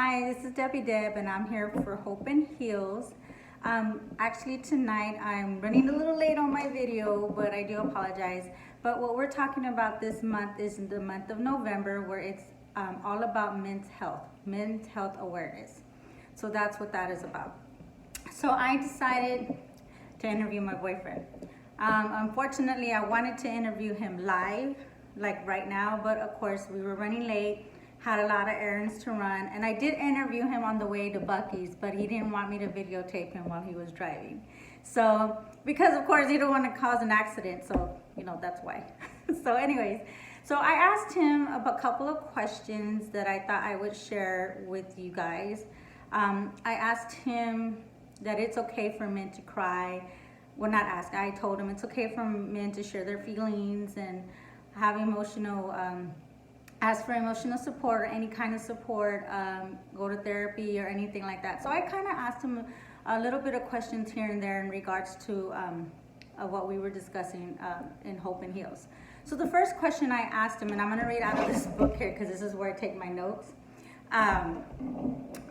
Hi, this is Debbie Deb, and I'm here for Hope and Heals. Actually, tonight I'm running a little late on my video, but I do apologize. But what we're talking about this month is the month of November, where it's all about men's health awareness. So that's what that is about. So I decided to interview my boyfriend. Unfortunately, I wanted to interview him live, like right now, but of course we were running late, had a lot of errands to run, and I did interview him on the way to Buc-ee's, but he didn't want me to videotape him while he was driving. So, because of course he didn't want to cause an accident, so, that's why. So anyways, so I asked him a couple of questions that I thought I would share with you guys. I asked him that it's okay for men to cry. Well, not ask, I told him it's okay for men to share their feelings and have ask for emotional support or any kind of support, go to therapy or anything like that. So I kind of asked him a little bit of questions here and there in regards to what we were discussing in Hope and Heals. So the first question I asked him, and I'm gonna read out of this book here because this is where I take my notes.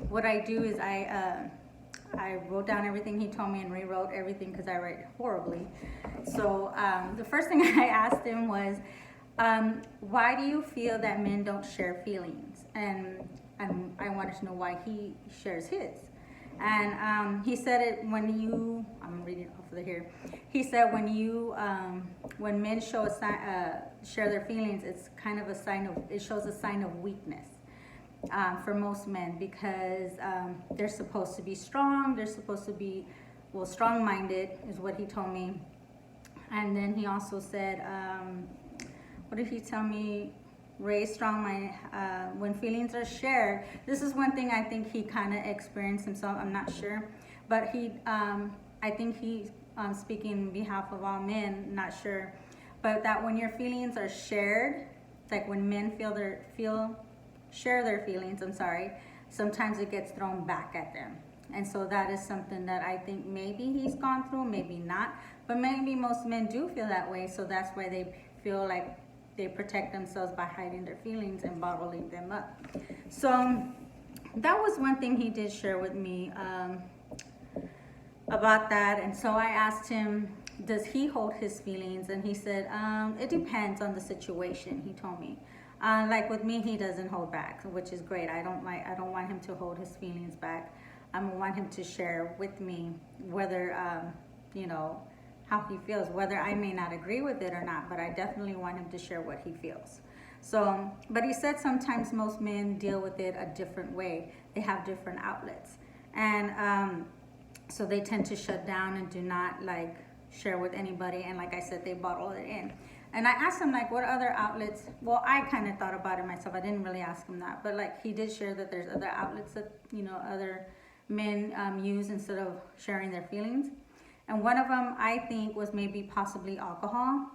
What I do is I wrote down everything he told me and rewrote everything because I write horribly. So the first thing I asked him was, why do you feel that men don't share feelings? And I wanted to know why he shares his. And he said it I'm reading off of here. He said when men share their feelings, it's kind of it shows a sign of weakness. For most men, because they're supposed to be strong, they're supposed to be, strong-minded is what he told me. And then he also said, what did he tell me? Raise strong-minded, when feelings are shared. This is one thing I think he kind of experienced himself, I'm not sure. But I think he's speaking on behalf of all men, not sure. But that when your feelings are shared, like when men share their feelings, sometimes it gets thrown back at them. And so that is something that I think maybe he's gone through, maybe not, but maybe most men do feel that way. So that's why they feel like they protect themselves by hiding their feelings and bottling them up. So that was one thing he did share with me about that. And so I asked him, does he hold his feelings? And he said, it depends on the situation, he told me. Like with me, he doesn't hold back, which is great. I don't want him to hold his feelings back. I want him to share with me whether, how he feels, whether I may not agree with it or not, but I definitely want him to share what he feels. So, but he said sometimes most men deal with it a different way. They have different outlets. And so they tend to shut down and do not share with anybody. And like I said, they bottle it in. And I asked him what other outlets, I kind of thought about it myself. I didn't really ask him that, but he did share that there's other outlets that, other men use instead of sharing their feelings. And one of them I think was maybe possibly alcohol.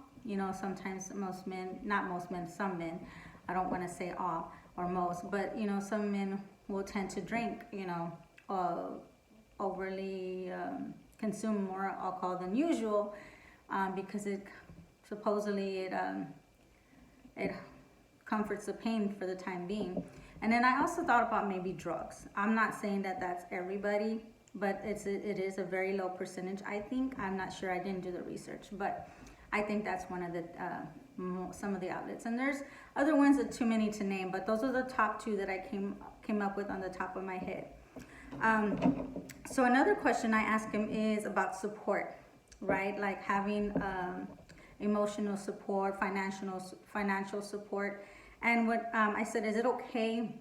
Sometimes some men, I don't want to say all or most, but some men will tend to drink, overly consume more alcohol than usual because supposedly it comforts the pain for the time being. And then I also thought about maybe drugs. I'm not saying that that's everybody, but it is a very low percentage, I think. I'm not sure, I didn't do the research, but I think that's one of the some of the outlets. And there's other ones that too many to name, but those are the top two that I came up with on the top of my head. So another question I asked him is about support, right? Like having emotional support, financial support. And what I said, is it okay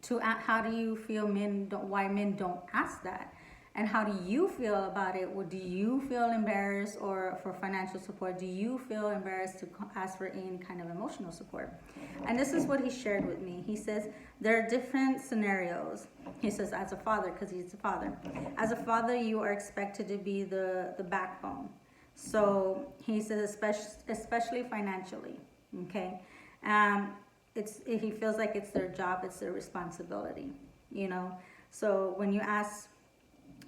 to how do you feel why men don't ask that? And how do you feel about it? Do you feel embarrassed or for financial support? Do you feel embarrassed to ask for any kind of emotional support? And this is what he shared with me. He says, there are different scenarios. He says, as a father, because he's a father. As a father, you are expected to be the backbone. So he says, especially financially, okay? He feels like it's their job, it's their responsibility, So when you ask,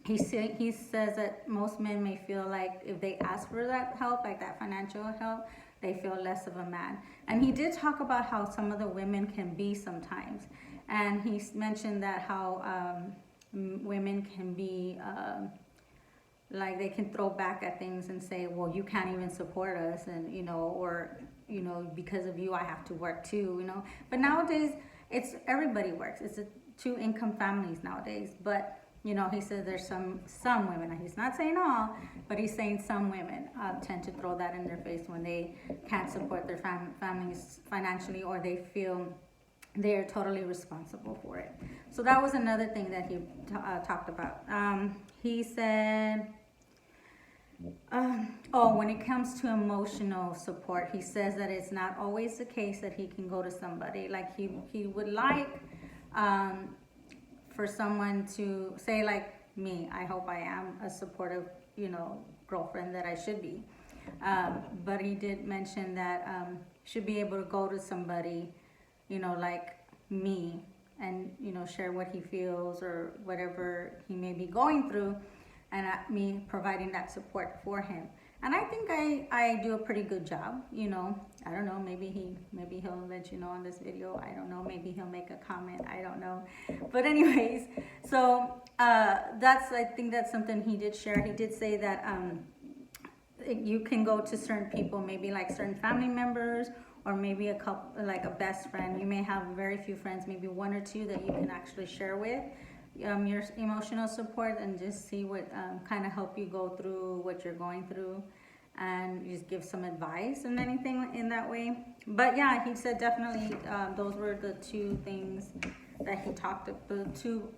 he says that most men may feel like if they ask for that help, like that financial help, they feel less of a man. And he did talk about how some of the women can be sometimes. And he mentioned that how women can be like they can throw back at things and say, well, you can't even support us, and or because of you I have to work too. But nowadays it's everybody works. It's a two income families nowadays. But he says there's some women, he's not saying all, but he's saying some women tend to throw that in their face when they can't support their families financially, or they feel they're totally responsible for it. So that was another thing that he talked about. He said, when it comes to emotional support, he says that it's not always the case that he can go to somebody. Like he would like for someone to say, like me, I hope I am a supportive, girlfriend that I should be. But he did mention that should be able to go to somebody, like me, and share what he feels or whatever he may be going through, and me providing that support for him. And I think I do a pretty good job. I don't know, maybe he'll let you know on this video. I don't know, maybe he'll make a comment, I don't know. But anyways, so I think that's something he did share. He did say that you can go to certain people, maybe like certain family members, or maybe a couple, like a best friend. You may have very few friends, maybe one or two that you can actually share with your emotional support, and just see what kind of help you go through what you're going through, and just give some advice and anything in that way. But yeah, he said definitely those were the two things that he talked about, the two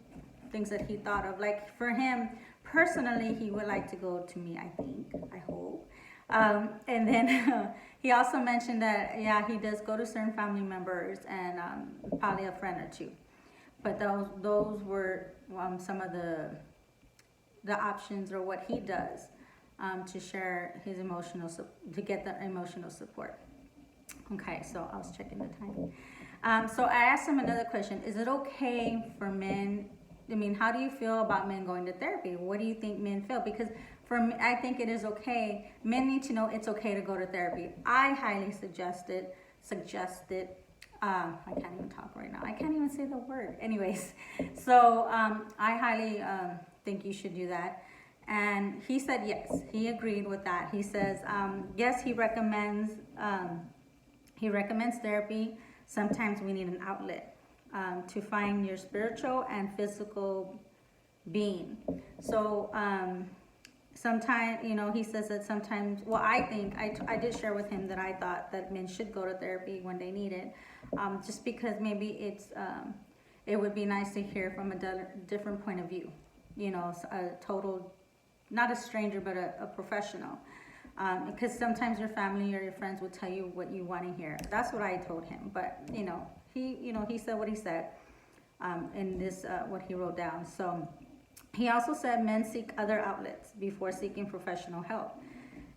things that he thought of. Like for him personally, he would like to go to me, I hope. And then he also mentioned that, yeah, he does go to certain family members and probably a friend or two. But those were some of the options, or what he does to share his to get the emotional support. Okay, so I was checking the time. So I asked him another question. Is it okay for men? How do you feel about men going to therapy? What do you think men feel? Because for me, I think it is okay. Men need to know it's okay to go to therapy. I highly suggest it. I can't even talk right now. I can't even say the word. Anyways, so I highly think you should do that. And he said yes. He agreed with that. He says yes. He recommends therapy. Sometimes we need an outlet to find your spiritual and physical being. So sometimes, he says that sometimes, well, I think, I did share with him that I thought that men should go to therapy when they need it, just because maybe it would be nice to hear from a different point of view, a total, not a stranger, but a professional. Because sometimes your family or your friends will tell you what you want to hear. That's what I told him. But, he said what he said in this, what he wrote down. So he also said men seek other outlets before seeking professional help.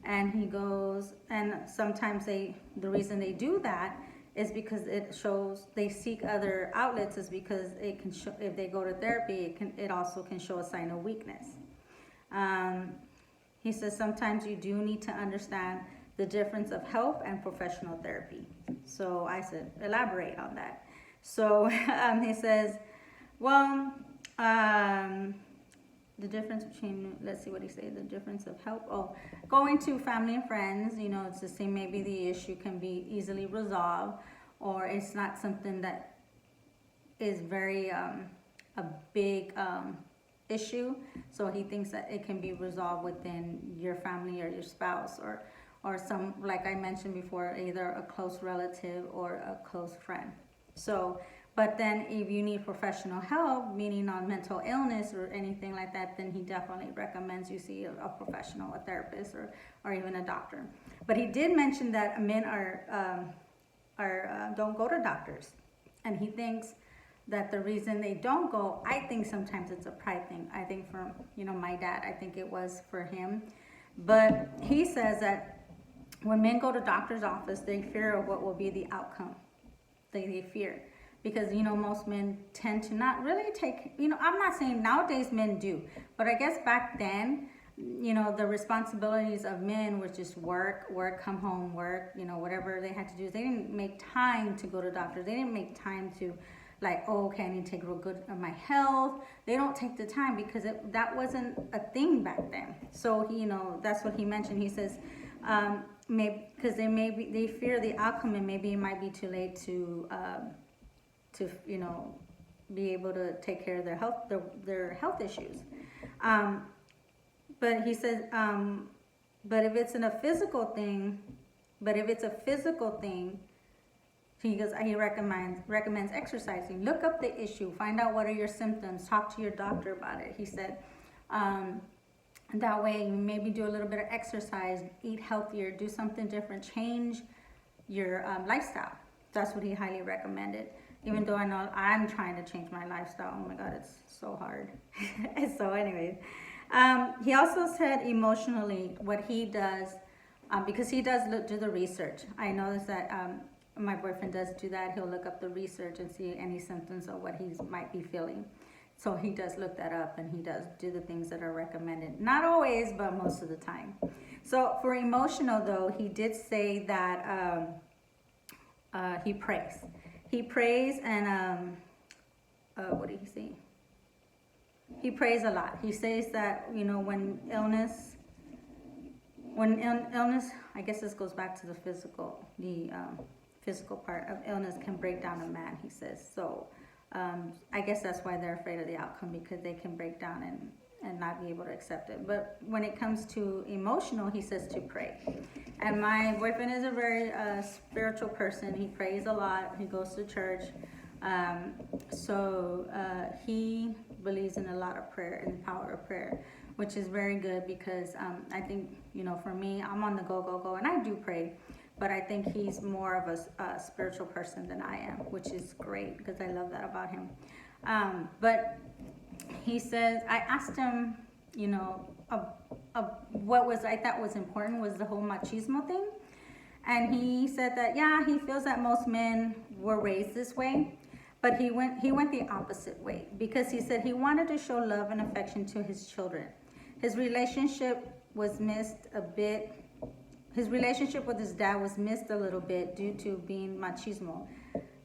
And he goes, and sometimes the reason they do that is because it shows they seek other outlets is because it can show, if they go to therapy, it also can show a sign of weakness. He says sometimes you do need to understand the difference of help and professional therapy. So I said, elaborate on that. So he says, well, the difference between, let's see what he said, the difference of help. Oh, going to family and friends, it's the same. Maybe the issue can be easily resolved, or it's not something that is very a big issue. So he thinks that it can be resolved within your family or your spouse, or some, like I mentioned before, either a close relative or a close friend. So, but then if you need professional help, meaning on mental illness or anything like that, then he definitely recommends you see a professional, a therapist, or even a doctor. But he did mention that men don't go to doctors, and he thinks that the reason they don't go, I think sometimes it's a pride thing. I think for my dad, I think it was for him. But he says that when men go to doctor's office, they fear of what will be the outcome. They fear. Because, most men tend to not really take, I'm not saying nowadays men do, but I guess back then, the responsibilities of men was just work, come home, work, whatever they had to do. They didn't make time to go to doctors. They didn't make time to like, oh, okay, I need to take real good of my health. They don't take the time because that wasn't a thing back then. So that's what he mentioned. He says, maybe because they fear the outcome, and maybe it might be too late to be able to take care of their health issues. But he says, but if it's a physical thing, he recommends exercising. Look up the issue, find out what are your symptoms, talk to your doctor about it. He said, that way you maybe do a little bit of exercise, eat healthier, do something different, change your lifestyle. That's what he highly recommended. Even though I know I'm trying to change my lifestyle. Oh my God, it's so hard. So anyways, he also said emotionally what he does, because he does do the research. I noticed that my boyfriend does do that. He'll look up the research and see any symptoms of what he might be feeling. So he does look that up, and he does do the things that are recommended. Not always, but most of the time. So for emotional though, he did say that he prays. He prays, and what did he say? He prays a lot. He says that, when illness, I guess this goes back to the physical part of illness can break down a man, he says. So I guess that's why they're afraid of the outcome, because they can break down and not be able to accept it. But when it comes to emotional, he says to pray. And my boyfriend is a very spiritual person. He prays a lot. He goes to church. So he believes in a lot of prayer and the power of prayer, which is very good, because I think, for me, I'm on the go, and I do pray. But I think he's more of a spiritual person than I am, which is great, because I love that about him. But he says, I asked him, what I thought was important was the whole machismo thing. And he said that, yeah, he feels that most men were raised this way, but he went the opposite way, because he said he wanted to show love and affection to his children. His relationship was missed a bit. His relationship with his dad was missed a little bit due to being machismo.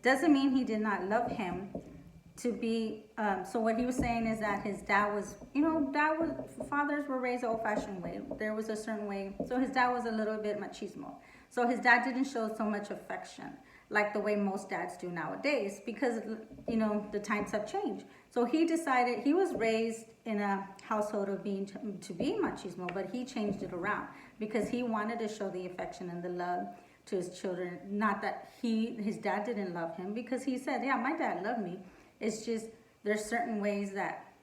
Doesn't mean he did not love him. So what he was saying is that his dad was, fathers were raised the old-fashioned way. There was a certain way. So his dad was a little bit machismo. So his dad didn't show so much affection like the way most dads do nowadays, because, the times have changed. So he decided, he was raised in a household of to be machismo, but he changed it around because he wanted to show the affection and the love to his children. Not that his dad didn't love him, because he said, yeah, my dad loved me. It's just there's certain ways that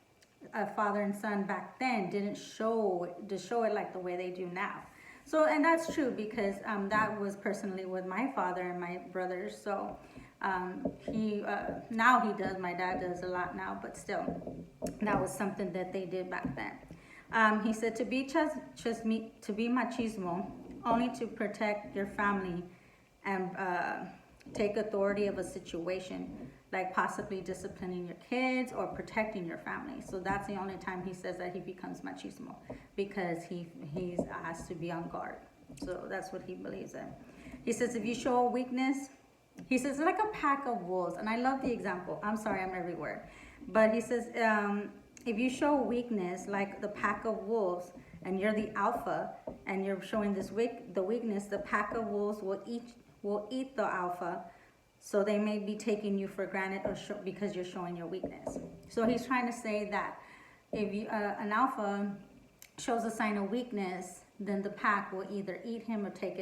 a father and son back then didn't show it like the way they do now. So, and that's true, because that was personally with my father and my brothers. So now he does, my dad does a lot now, but still, that was something that they did back then. He said to be machismo, only to protect your family and take authority of a situation, like possibly disciplining your kids or protecting your family. So that's the only time he says that he becomes machismo, because he's asked to be on guard. So that's what he believes in. He says if you show a weakness, he says it's like a pack of wolves. And I love the example. I'm sorry, I'm everywhere. But he says if you show weakness like the pack of wolves, and you're the alpha, and you're showing the weakness, the pack of wolves will eat the alpha. So they may be taking you for granted because you're showing your weakness. So he's trying to say that if an alpha shows a sign of weakness, then the pack will either eat him or take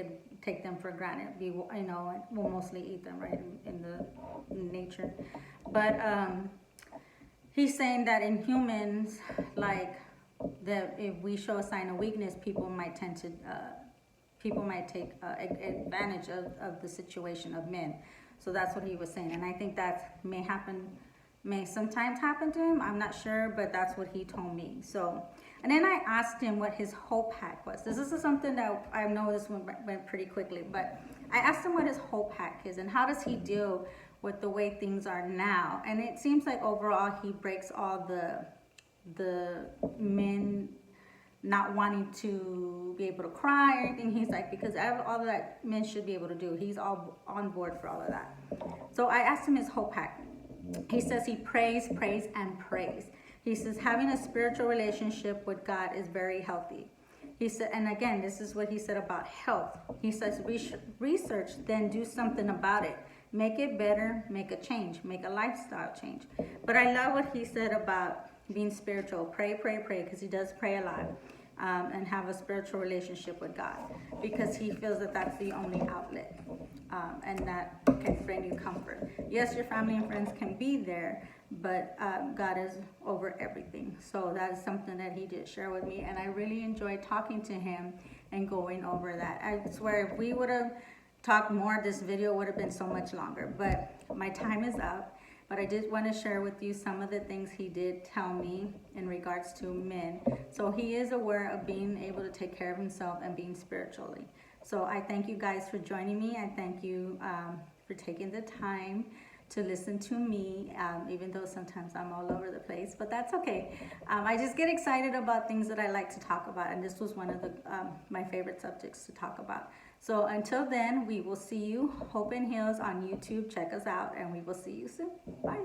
them for granted. Will mostly eat them, right, in the nature. But he's saying that in humans, like if we show a sign of weakness, people might take advantage of the situation of men. So that's what he was saying. And I think that may sometimes happen to him. I'm not sure, but that's what he told me. So, and then I asked him what his whole pack was. This is something that I know this one went pretty quickly, but I asked him what his whole pack is and how does he deal with the way things are now. And it seems like overall he breaks all the men not wanting to be able to cry or anything. He's like, because all that men should be able to do, he's all on board for all of that. So I asked him his whole pack. He says he prays, prays, and prays. He says having a spiritual relationship with God is very healthy. He said, and again, this is what he said about health. He says, research, then do something about it. Make it better, make a change, make a lifestyle change. But I love what he said about being spiritual. Pray, pray, pray, because he does pray a lot. And have a spiritual relationship with God, because he feels that that's the only outlet, and that can bring you comfort. Yes, your family and friends can be there, but God is over everything. So that is something that he did share with me, and I really enjoyed talking to him and going over that. I swear, if we would have talked more, this video would have been so much longer, but my time is up. But I did want to share with you some of the things he did tell me in regards to men. So he is aware of being able to take care of himself and being spiritually. So I thank you guys for joining me. I thank you for taking the time to listen to me, even though sometimes I'm all over the place, but that's okay. I just get excited about things that I like to talk about, and this was one of the my favorite subjects to talk about. So until then, we will see you. Hope and Heals on YouTube. Check us out, and we will see you soon. Bye.